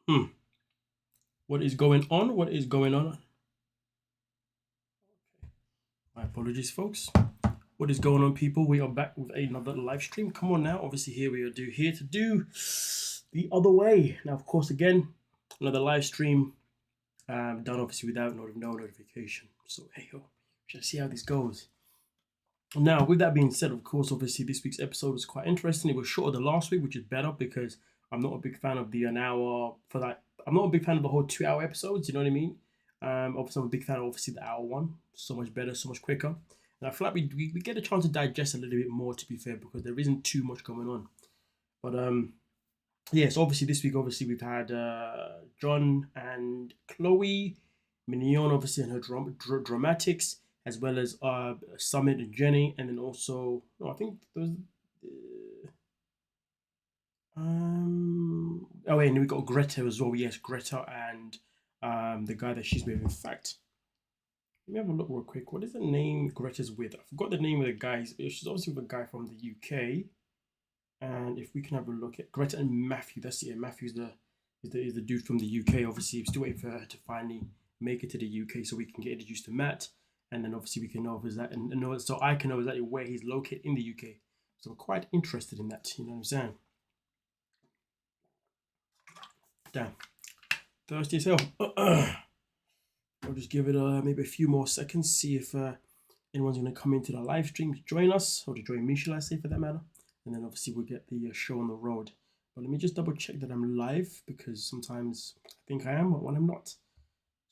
Hmm. What is going on? What is going on? My apologies, folks. What is going on, people? We are back with another live stream. Come on now. Obviously, here we are here to do the other way. Now, of course, again, another live stream done obviously without no notification. So hey ho, we shall see how this goes. Now, with that being said, of course, obviously this week's episode was quite interesting. It was shorter than last week, which is better because I'm not a big fan of the an hour for that. I'm not a big fan of the whole 2 hour episodes. You know what I mean? Obviously, I'm a big fan of obviously the hour one. So much better, so much quicker. And I feel like we get a chance to digest a little bit more, to be fair, because there isn't too much going on. But yeah, so obviously this week, obviously we've had John and Chloe, Manon, obviously, and her dramatics, as well as Sumit and Jenny, and then also, no, I think there was. Oh wait, and we got Greta as well. Yes, Greta and the guy that she's with. In fact, let me have a look real quick. What is the name Greta's with? I forgot the name of the guy. She's obviously with a guy from the UK. And if we can have a look at Greta and Matthew, that's it. Matthew's is the dude from the UK. Obviously, we're still waiting for her to finally make it to the UK so we can get introduced to Matt, and then obviously we can know if that and know so I can know exactly where he's located in the UK. So I'm quite interested in that. You know what I'm saying? Damn, thirsty as hell. I'll just give it maybe a few more seconds, see if anyone's going to come into the live stream to join us, or to join me, shall I say, for that matter. And then obviously we'll get the show on the road. But let me just double check that I'm live, because sometimes I think I am, but when I'm not.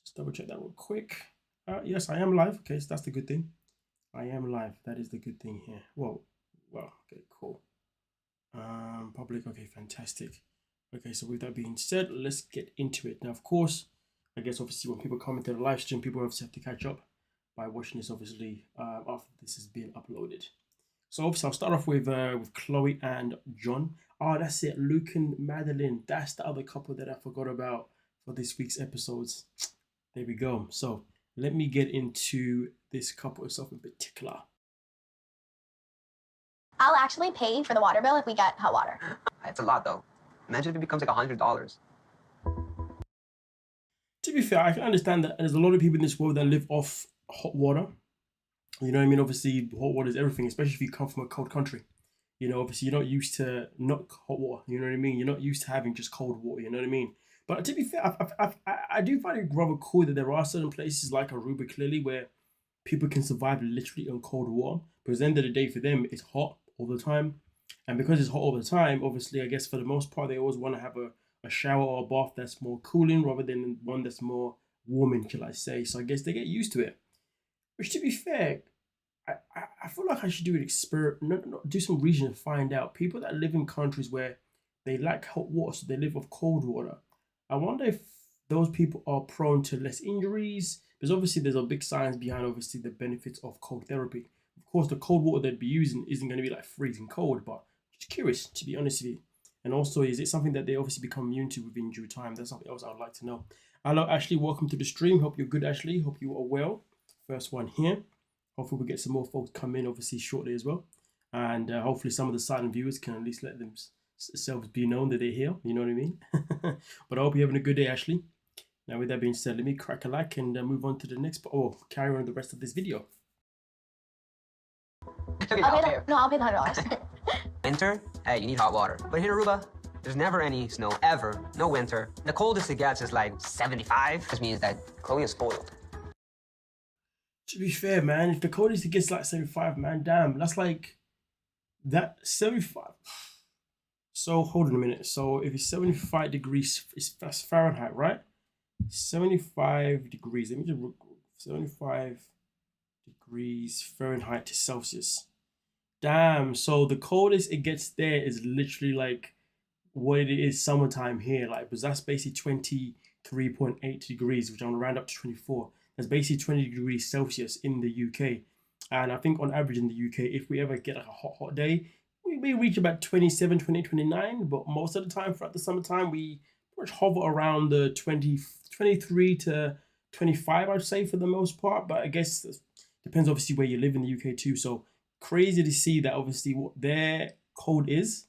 Just double check that real quick. Yes, I am live. Okay, so that's the good thing. I am live. That is the good thing here. Whoa. Well, okay, cool. Public. Okay, fantastic. Okay, so with that being said, let's get into it. Now, of course, I guess obviously when people come into the live stream, people obviously have to catch up by watching this obviously after this has been uploaded. So obviously I'll start off with Chloe and John. Oh, that's it, Luke and Madeline. That's the other couple that I forgot about for this week's episodes. There we go. So let me get into this couple itself in particular. I'll actually pay for the water bill if we get hot water. It's a lot though. Imagine if it becomes like $100. To be fair, I can understand that there's a lot of people in this world that live off hot water. You know what I mean? Obviously, hot water is everything, especially if you come from a cold country. You know, obviously, you're not used to not hot water. You know what I mean? You're not used to having just cold water. You know what I mean? But to be fair, I do find it rather cool that there are certain places like Aruba, clearly, where people can survive literally on cold water. Because at the end of the day, for them, it's hot all the time. And because it's hot all the time, obviously, I guess for the most part, they always want to have a shower or a bath that's more cooling rather than one that's more warming, shall I say. So I guess they get used to it. Which, to be fair, I feel like I should do an experiment, do some research and find out people that live in countries where they lack hot water, so they live off cold water. I wonder if those people are prone to less injuries, because obviously there's a big science behind obviously the benefits of cold therapy. Of course, the cold water they'd be using isn't going to be like freezing cold, but just curious, to be honest with you. And also, is it something that they obviously become immune to within due time? That's something else I would like to know. Hello, Ashley. Welcome to the stream. Hope you're good, Ashley. Hope you are well. First one here. Hopefully, we'll get some more folks come in, obviously, shortly as well. And hopefully, some of the silent viewers can at least let themselves be known that they're here. You know what I mean? But I hope you're having a good day, Ashley. Now, with that being said, let me crack a like and move on to the next. Oh, carry on the rest of this video. I'll pay the $100. Winter, hey, you need hot water. But here in Aruba, there's never any snow, ever. No winter. The coldest it gets is like 75. This means that Chloe is spoiled. To be fair, man, if the coldest it gets like 75, man, damn, that's like that 75. So hold on a minute. So if it's 75 degrees, that's Fahrenheit, right? 75 degrees. Let me just 75 degrees Fahrenheit to Celsius. Damn. So the coldest it gets there is literally like what it is summertime here. Like, because that's basically 23.8 degrees, which I'm gonna round up to 24. That's basically 20 degrees Celsius in the UK. And I think on average in the UK, if we ever get like a hot day, we may reach about 27, 20, 29. But most of the time throughout the summertime, we pretty much hover around the 23 to 25, I'd say, for the most part. But I guess it depends obviously where you live in the UK too. So crazy to see that obviously what their cold is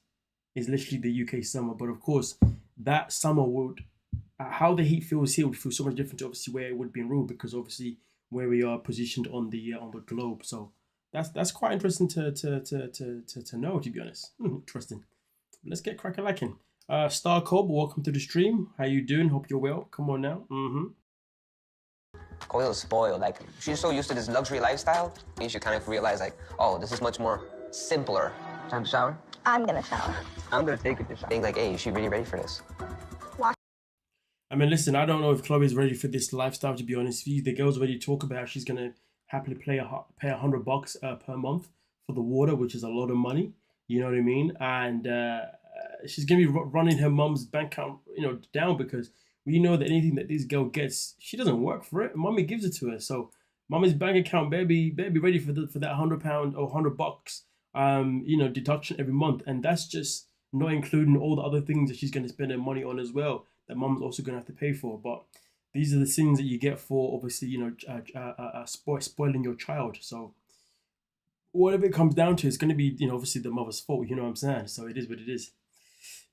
literally the UK summer. But of course, that summer would how the heat feels here would feel so much different to obviously where it would be in Rome, because obviously where we are positioned on the globe. So that's quite interesting to know, to be honest. Interesting. Let's get crack-a-lacking. Star Cobb, welcome to the stream. How you doing? Hope you're well. Come on now. Coil's spoiled. Like, she's so used to this luxury lifestyle, and she kind of realize, like, oh, this is much more simpler. Time to shower? I'm gonna shower. I'm gonna take a shower. Think like, hey, is she really ready for this? I mean, listen, I don't know if Chloe's ready for this lifestyle, to be honest with you. The girl's already talk about how she's going to happily pay $100 per month for the water, which is a lot of money. You know what I mean? And she's going to be running her mum's bank account, down, because we know that anything that this girl gets, she doesn't work for it. Mommy gives it to her. So mommy's bank account better be ready for that £100 or $100, deduction every month. And that's just not including all the other things that she's going to spend her money on as well, that mom's also going to have to pay for. But these are the things that you get for, obviously, spoiling your child. So whatever it comes down to, it's going to be, obviously the mother's fault. You know what I'm saying? So it is what it is.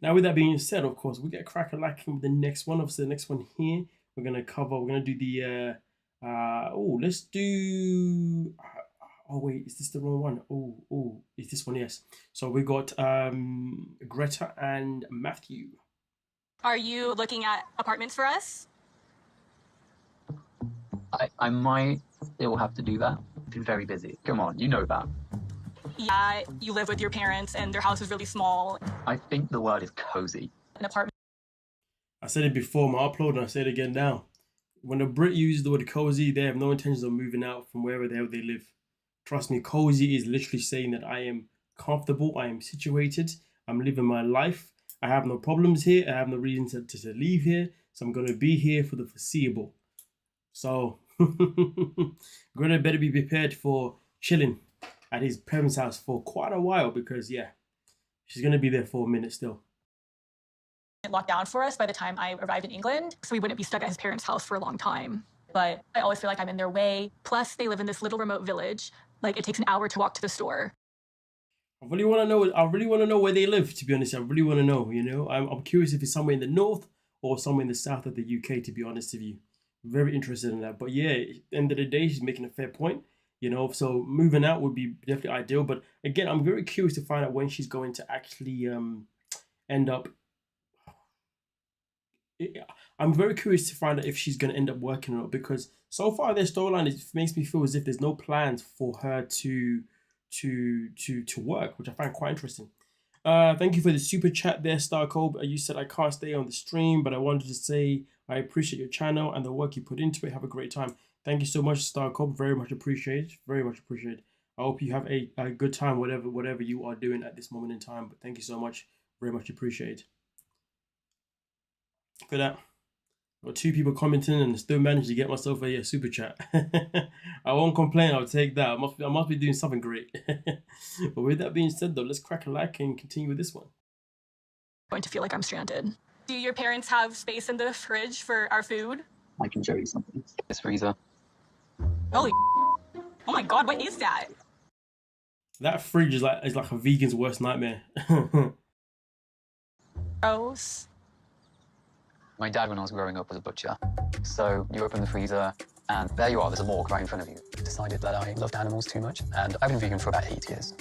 Now, with that being said, of course, we get crack-a-lacking with the next one. Obviously, the next one here, we're going to do the, let's do, oh wait, is this the wrong one? Oh, is this one? Yes. So we got Greta and Matthew. Are you looking at apartments for us? I might still have to do that. I've been very busy. Come on, you know that. Yeah, you live with your parents and their house is really small. I think the word is cozy. An apartment. I said it before my upload, and I say it again now. When a Brit uses the word cozy, they have no intentions of moving out from wherever the hell they live. Trust me, cozy is literally saying that I am comfortable, I am situated, I'm living my life. I have no problems here. I have no reason to leave here. So I'm going to be here for the foreseeable. So Greta better be prepared for chilling at his parents' house for quite a while, because, yeah, she's going to be there for a minute still. Locked down for us by the time I arrived in England, so we wouldn't be stuck at his parents' house for a long time. But I always feel like I'm in their way. Plus, they live in this little remote village. Like, it takes an hour to walk to the store. I really want to know where they live, to be honest. I really want to know, I'm curious if it's somewhere in the north or somewhere in the south of the UK, to be honest with you. Very interested in that. But yeah, at the end of the day, she's making a fair point, so moving out would be definitely ideal. But again, I'm very curious to find out when she's going to actually end up. I'm very curious to find out if she's going to end up working or not, because so far their storyline makes me feel as if there's no plans for her to work, which I find quite interesting. Thank you for the super chat there, Star Cobb. You said I can't stay on the stream, but I wanted to say I appreciate your channel and the work you put into it. Have a great time. Thank you so much, Star Cobb. Very much appreciated. Very much appreciated. I hope you have a good time, whatever you are doing at this moment in time. But thank you so much. Very much appreciated. For that, got 2 people commenting and still managed to get myself a super chat. I won't complain. I'll take that. I must be doing something great. But with that being said, though, let's crack a lack and continue with this one. I'm going to feel like I'm stranded. Do your parents have space in the fridge for our food? I can show you something. This freezer. Holy! Oh my God! What is that? That fridge is like a vegan's worst nightmare. Gross. My dad, when I was growing up, was a butcher. So you open the freezer, and there you are. There's a morgue right in front of you. I decided that I loved animals too much, and I've been vegan for about 8 years.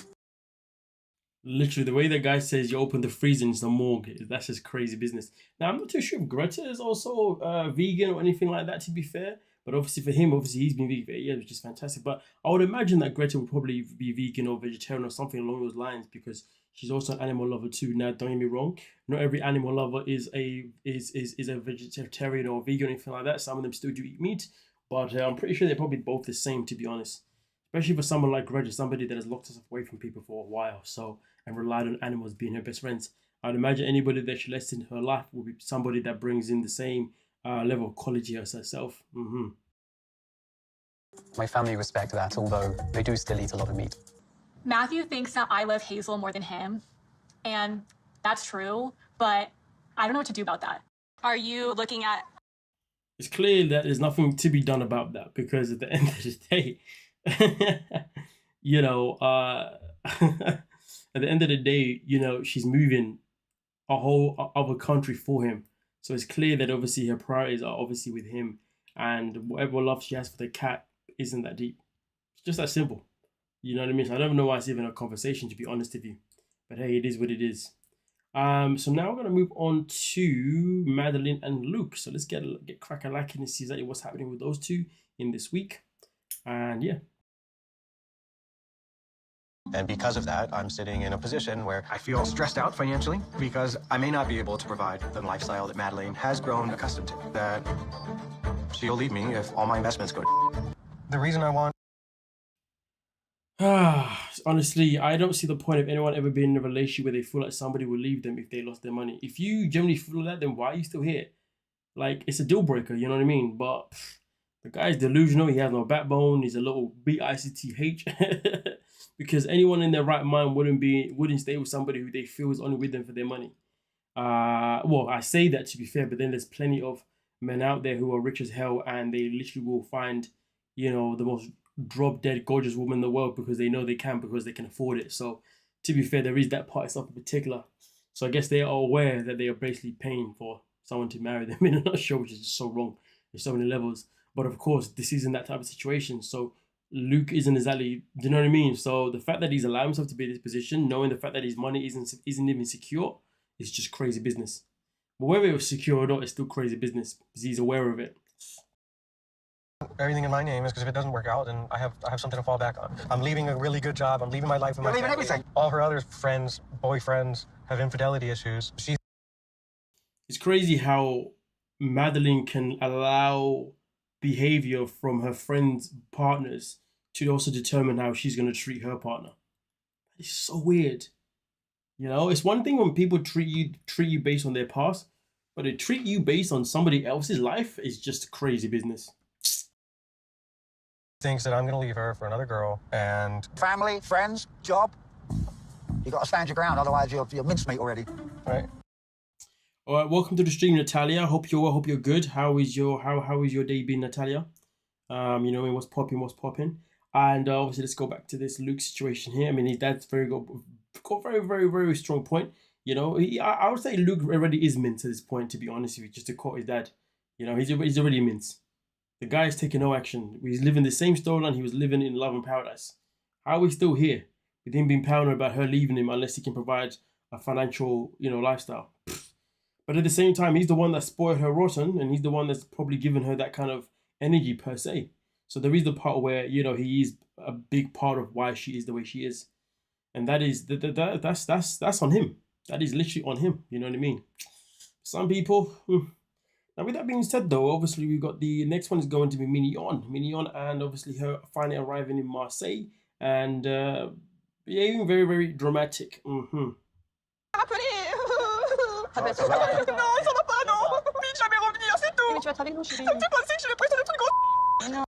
Literally, the way that guy says you open the freezer and it's a morgue, that's just crazy business. Now, I'm not too sure if Greta is also vegan or anything like that, to be fair. But obviously for him, he's been vegan for 8 years, which is fantastic. But I would imagine that Greta would probably be vegan or vegetarian or something along those lines, because she's also an animal lover too. Now, don't get me wrong, not every animal lover is a vegetarian or vegan or anything like that. Some of them still do eat meat, but I'm pretty sure they're probably both the same, to be honest. Especially for someone like Greta, somebody that has locked herself away from people for a while, and relied on animals being her best friends. I'd imagine anybody that she lets in her life will be somebody that brings in the same level of quality as herself. My family respect that, although they do still eat a lot of meat. Matthew thinks that I love Hazel more than him, and that's true, but I don't know what to do about that. Are you looking at... It's clear that there's nothing to be done about that, because at the end of the day, at the end of the day, she's moving a whole other country for him. So it's clear that obviously her priorities are obviously with him, and whatever love she has for the cat isn't that deep. It's just that simple. You know what I mean? So I don't know why it's even a conversation, to be honest with you. But hey, it is what it is. So now we're gonna move on to Madeline and Luke. So let's get crack-a-lacking and see exactly what's happening with those two in this week. And yeah. And because of that, I'm sitting in a position where I feel stressed out financially because I may not be able to provide the lifestyle that Madeline has grown accustomed to. That she'll leave me if all my investments go. The reason I want. Honestly, I don't see the point of anyone ever being in a relationship where they feel like somebody will leave them if they lost their money. If you generally feel that, then why are you still here? Like, it's a deal breaker, you know what I mean? But the guy's delusional. He has no backbone. He's a little B-I-C-T-H. Because anyone in their right mind wouldn't stay with somebody who they feel is only with them for their money. Well, I say that to be fair, but then there's plenty of men out there who are rich as hell and they literally will find, you know, the most drop-dead gorgeous woman in the world because they know they can, because they can afford it. So to be fair, there is that part itself in particular. So I guess they are aware that they are basically paying for someone to marry them in a nutshell, which is just so wrong. There's so many levels. But of course, this isn't that type of situation. So Luke isn't exactly, do you know what I mean? So the fact that he's allowed himself to be in this position, knowing the fact that his money isn't even secure, is just crazy business. But whether it was secure or not, it's still crazy business because he's aware of it. Everything in my name is because if it doesn't work out, then I have something to fall back on. I'm leaving a really good job. I'm leaving my life with my family. Everything. All her other friends, boyfriends, have infidelity issues. It's crazy how Madeline can allow behavior from her friends' partners to also determine how she's going to treat her partner. It's so weird. You know, it's one thing when people treat you based on their past, but they treat you based on somebody else's life is just crazy business. Thinks that I'm going to leave her for another girl and family, friends, job. You got to stand your ground, otherwise you're mincemeat already. Right. All right, welcome to the stream, Natalia. Hope you're well. Hope you're good. How is your day been, Natalia? You know, what's popping? And obviously, let's go back to this Luke situation here. I mean, his dad's got very strong point. You know, I would say Luke already is mince at this point. To be honest with you, just to quote his dad, you know, he's already mince. The guy's taking no action. He's living the same storyline he was living in Love and Paradise. How are we still here with him being paranoid about her leaving him unless he can provide a financial, you know, lifestyle? But at the same time, he's the one that spoiled her rotten, and he's the one that's probably given her that kind of energy per se. So there is the part where, you know, he is a big part of why she is the way she is, and that is that's on him. That is literally on him. You know what I mean? Some people. Now, with that being said, though, obviously we've got the next one is going to be Manon, and obviously her finally arriving in Marseille, and behaving very dramatic. Non, ça va pas, non. Vite, jamais revenir, c'est tout. Mais tu vas être avec nous, chérie. Ça me fait penser que je l'ai pris sur des trucs gros.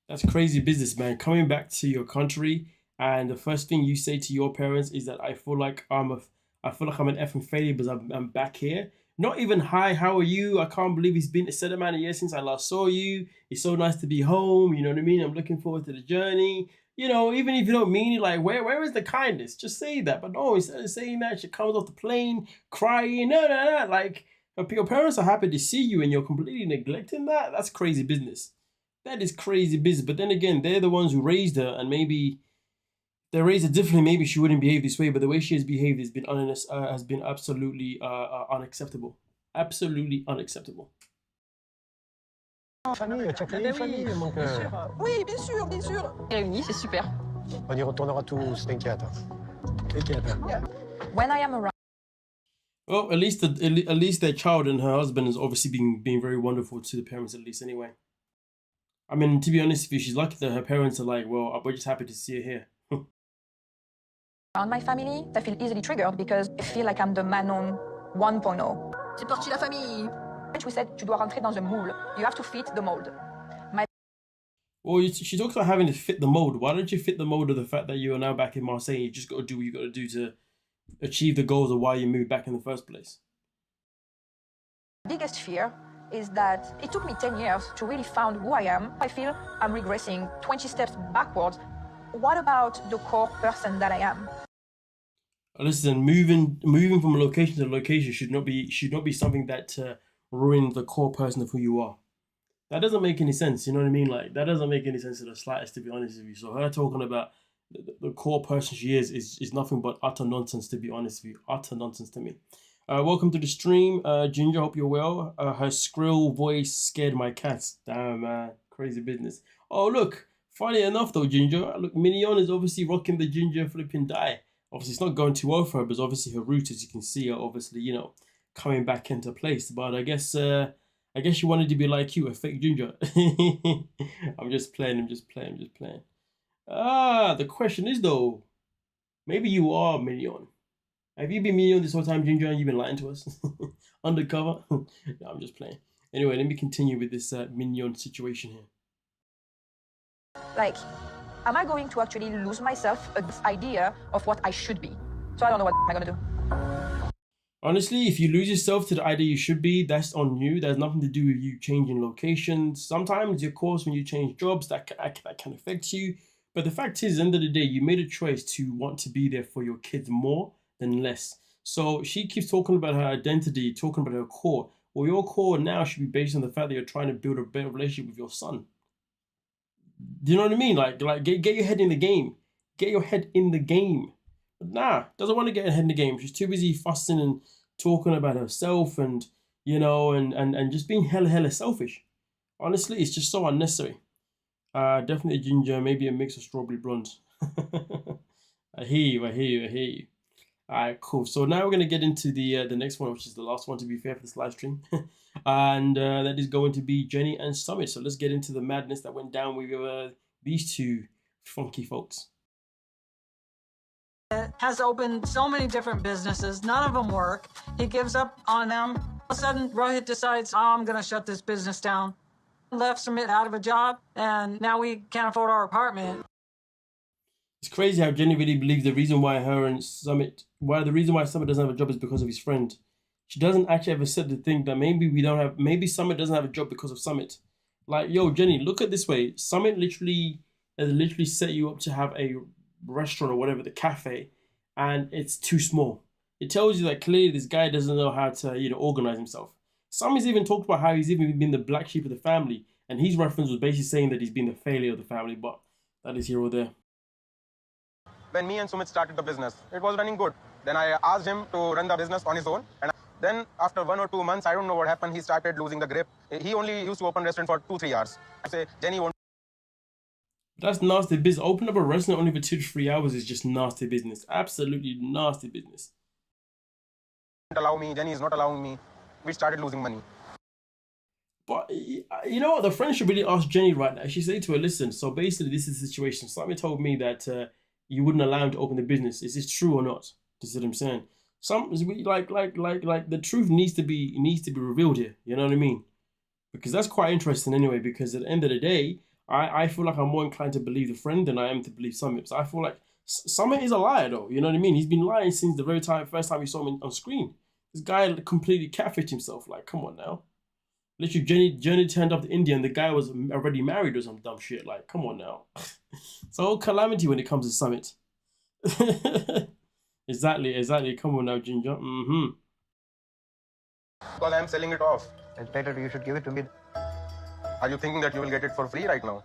That's crazy business, man. Coming back to your country, and the first thing you say to your parents is that I feel like I'm an effing failure because I'm back here. Not even hi, how are you? I can't believe it's been a set amount of years since I last saw you. It's so nice to be home. You know what I mean? I'm looking forward to the journey. You know, even if you don't mean it, like, where is the kindness? Just say that. But no, instead of saying that, she comes off the plane crying. No. Like, your parents are happy to see you and you're completely neglecting that. That's crazy business. That is crazy business. But then again, they're the ones who raised her, and maybe they raised her differently. Maybe she wouldn't behave this way, but the way she has behaved has been absolutely unacceptable. Absolutely unacceptable. Famille, tu as créé une famille, mon cœur. Oui, bien sûr. Réunis, c'est super. On y retournera tous, t'inquiète. When I am around. Well, at least their child and her husband has obviously been very wonderful to the parents, at least anyway. I mean, to be honest with you, she's lucky that her parents are like, well, we're just happy to see her here. Around my family, I feel easily triggered because I feel like I'm the Manon 1.0. C'est parti la famille. We said, tu dois rentrer dans un moule. You have to fit the mold. Well, she talks about having to fit the mold. Why don't you fit the mold of the fact that you are now back in Marseille? You just got to do what you got to do to achieve the goals of why you moved back in the first place. Biggest fear is that it took me 10 years to really find who I am. I feel I'm regressing 20 steps backwards. What about the core person that I am? Listen, moving from location to location should not be something that ruins the core person of who you are. That doesn't make any sense. You know what I mean? Like that doesn't make any sense in the slightest, to be honest with you. So her talking about the core person she is nothing but utter nonsense, to be honest with you. Utter nonsense to me. Welcome to the stream, Ginger. Hope you're well. Her skrill voice scared my cats. Damn, crazy business. Oh look, funny enough though, Ginger. Look, Mignon is obviously rocking the ginger flipping dye. Obviously, it's not going too well for her, but obviously her roots, as you can see, are obviously coming back into place. But I guess she wanted to be like you, a fake ginger. I'm just playing. The question is though, maybe you are Mignon. Have you been Mignon this whole time, Ginger, and you've been lying to us? Undercover? No, I'm just playing. Anyway, let me continue with this Mignon situation here. Like, am I going to actually lose myself this idea of what I should be? So I don't know what am I gonna do. Honestly, if you lose yourself to the idea you should be, that's on you. There's nothing to do with you changing locations. Sometimes, of course, when you change jobs, that can affect you. But the fact is, at the end of the day, you made a choice to want to be there for your kids more than less. So she keeps talking about her identity, talking about her core. Well, your core now should be based on the fact that you're trying to build a better relationship with your son. Do you know what I mean? Like get your head in the game. Get your head in the game. But nah, doesn't want to get her head in the game. She's too busy fussing and talking about herself and and just being hella selfish. Honestly, it's just so unnecessary. Definitely ginger, maybe a mix of strawberry blonde. I hear you. Alright, cool. So now we're gonna get into the next one, which is the last one to be fair for this live stream, and that is going to be Jenny and Sumit. So let's get into the madness that went down with these two funky folks. Has opened so many different businesses. None of them work. He gives up on them. All of a sudden, Rohit decides, oh, I'm gonna shut this business down. Left Sumit out of a job, and now we can't afford our apartment. It's crazy how Jenny really believes the reason why Sumit doesn't have a job is because of his friend. She doesn't actually ever said to think that maybe Sumit doesn't have a job because of Sumit. Like, yo, Jenny, look at it this way. Sumit has literally set you up to have a restaurant or whatever, the cafe, and it's too small. It tells you that clearly this guy doesn't know how to, organize himself. Sumit's even talked about how he's even been the black sheep of the family, and his reference was basically saying that he's been the failure of the family, but that is here or there. When me and Sumit started the business, it was running good. Then I asked him to run the business on his own. And then after 1 or 2 months, I don't know what happened, he started losing the grip. He only used to open restaurant for 2-3 hours. I say, Jenny won't. That's nasty business. Open up a restaurant only for 2 to 3 hours is just nasty business. Absolutely nasty business. Allow me, Jenny is not allowing me. We started losing money. But you know what? The friend should really ask Jenny right now. She said to her, listen, so basically this is the situation. Somebody told me that you wouldn't allow him to open the business. Is this true or not? This is what I'm saying. Like the truth needs to be revealed here. You know what I mean? Because that's quite interesting anyway. Because at the end of the day, I feel like I'm more inclined to believe the friend than I am to believe Sumit. So I feel like Sumit is a liar though. You know what I mean? He's been lying since the first time we saw him on screen. This guy completely catfished himself. Like, come on now. Literally, Jenny turned up to India and the guy was already married or some dumb shit. Like, come on now. It's a whole calamity when it comes to Sumit. Exactly. Come on now, Ginger. Because I'm selling it off. It's better you should give it to me. Are you thinking that you will get it for free right now?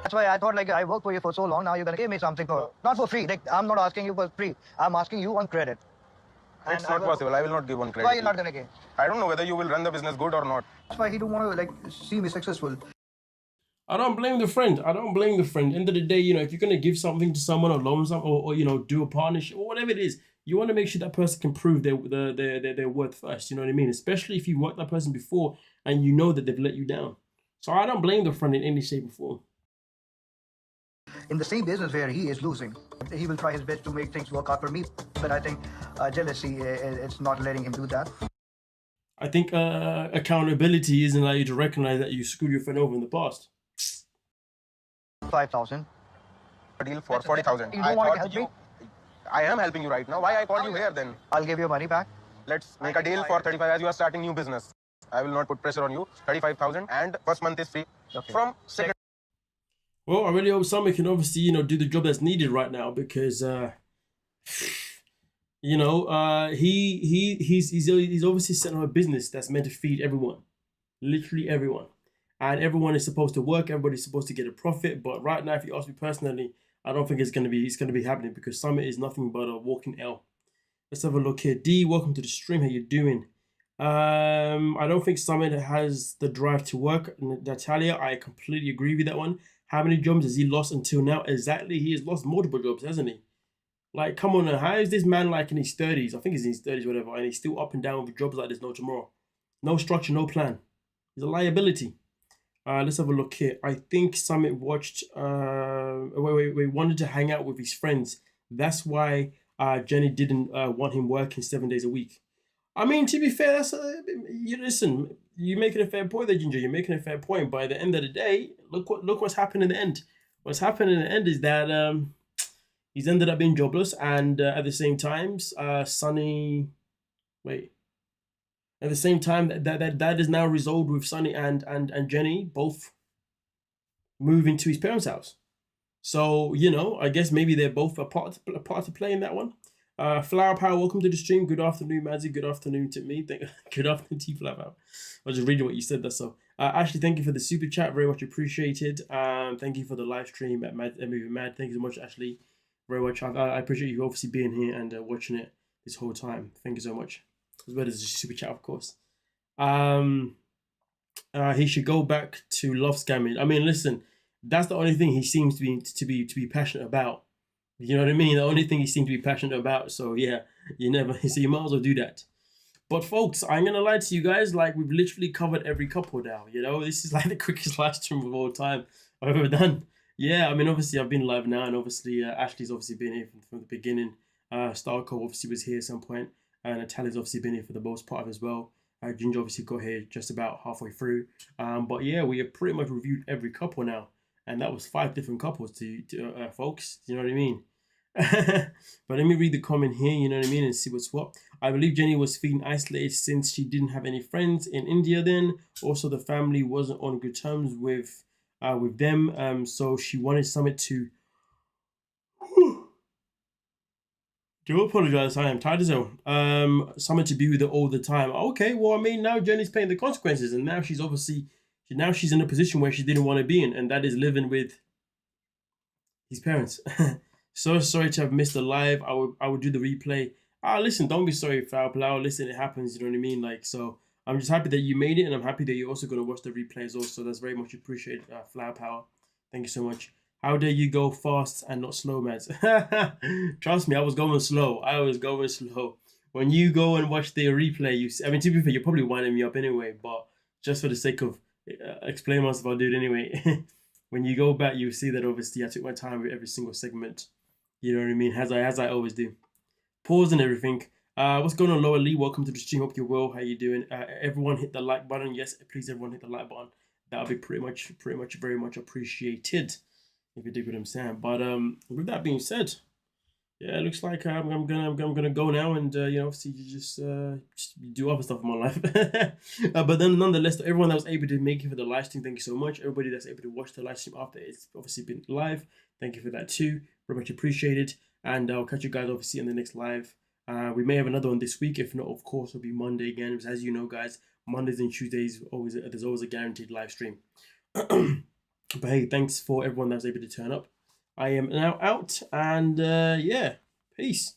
That's why I thought, like, I worked for you for so long, now you're going to give me something not for free. Like, I'm not asking you for free. I'm asking you on credit. It's not possible. I will not give on credit. Why are you not going to give? I don't know whether you will run the business good or not. That's why he don't want to, like, see me successful. I don't blame the friend. End of the day, if you're going to give something to someone or loan something or do a partnership or whatever it is, you want to make sure that person can prove their worth first. You know what I mean? Especially if you worked that person before and you know that they've let you down. So I don't blame the friend in any shape or form. In the same business where he is losing, he will try his best to make things work out for me. But I think jealousy is not letting him do that. I think accountability isn't allowing you to recognize that you screwed your friend over in the past. 5,000. A deal for 40,000. You don't want to help me? I am helping you right now. Why I called you here then? I'll give you money back. Let's make a deal for 35 as you are starting new business. I will not put pressure on you. 35,000 and first month is free. Okay. From second. Well, I really hope Sumit can obviously, do the job that's needed right now because You know, he's obviously setting up a business that's meant to feed everyone, literally everyone, and everyone is supposed to work. Everybody's supposed to get a profit. But right now, if you ask me personally, I don't think it's gonna be happening because Summit is nothing but a walking L. Let's have a look here. D, welcome to the stream. How you doing? I don't think Summit has the drive to work. Natalia, I completely agree with that one. How many jobs has he lost until now? Exactly, he has lost multiple jobs, hasn't he? Like, come on now. How is this man like in his 30s? I think he's in his 30s, whatever, and he's still up and down with jobs like there's no tomorrow. No structure, no plan. He's a liability. Let's have a look here. I think Summit watched, wanted to hang out with his friends. That's why Jenny didn't want him working 7 days a week. I mean, to be fair, listen. You're making a fair point there, Ginger. You're making a fair point. But at the end of the day, look what's happened in the end. What's happened in the end is that he's ended up being jobless, and at the same time, Sunny. Wait. At the same time, that is now resolved with Sunny and Jenny both moving to his parents' house. So, you know, I guess maybe they're both a part to play in that one. Flower Power, welcome to the stream. Good afternoon, Mazzy. Good afternoon to me. Good afternoon to you, Flower Power. I was just reading what you said there. So, Ashley, thank you for the super chat. Very much appreciated. Thank you for the live stream at Mad. Thank you so much, Ashley. Very much. I appreciate you obviously being here and watching it this whole time. Thank you so much. As well as the super chat, of course. He should go back to love scamming. I mean, listen, that's the only thing he seems to be passionate about. You know what I mean? The only thing he seems to be passionate about. So yeah, so you might as well do that. But folks, I'm gonna lie to you guys, like we've literally covered every couple now. You know, this is like the quickest live stream of all time I've ever done. Yeah, I mean, obviously I've been live now, and obviously Ashley's obviously been here from the beginning. Starco obviously was here at some point, and Natalia's obviously been here for the most part as well. Ginger obviously got here just about halfway through. But yeah, we have pretty much reviewed every couple now, and that was 5 different couples to folks. You know what I mean? But let me read the comment here, you know what I mean, and see what's what. I believe Jenny was feeling isolated since she didn't have any friends in India then. Also, the family wasn't on good terms with them, so she wanted Summit to do apologize. I am tired as hell. Summit to be with her all the time. Okay, well, I mean, now Jenny's paying the consequences, and now she's in a position where she didn't want to be in, and that is living with his parents. So sorry to have missed the live. I would do the replay. Listen, don't be sorry, Flower Plow. Listen, it happens, you know what I mean? Like, so I'm just happy that you made it, and I'm happy that you're also going to watch the replays also. That's very much appreciated, Flower Power. Thank you so much. How dare you go fast and not slow, man? Trust me, I was going slow. When you go and watch the replay, I mean, to be fair, you're probably winding me up anyway, but just for the sake of explaining myself, I'll do it anyway. When you go back, you see that obviously I took my time with every single segment. You know what I mean? As I always do. Pause and everything. What's going on, Lower Lee? Welcome to the stream. Hope you're well. How you doing? Everyone hit the like button. Yes, please, everyone hit the like button. That'll be pretty much very much appreciated. If you dig what I'm saying. But with that being said, yeah, it looks like I'm gonna go now and obviously just do other stuff in my life. But then nonetheless, everyone that was able to make it for the live stream, thank you so much. Everybody that's able to watch the live stream after it's obviously been live, thank you for that too. Very much appreciated. And I'll catch you guys obviously in the next live. We may have another one this week. If not, of course, it'll be Monday again. Because as you know, guys, Mondays and Tuesdays there's always a guaranteed live stream. But hey, thanks for everyone that was able to turn up. I am now out, and yeah, peace.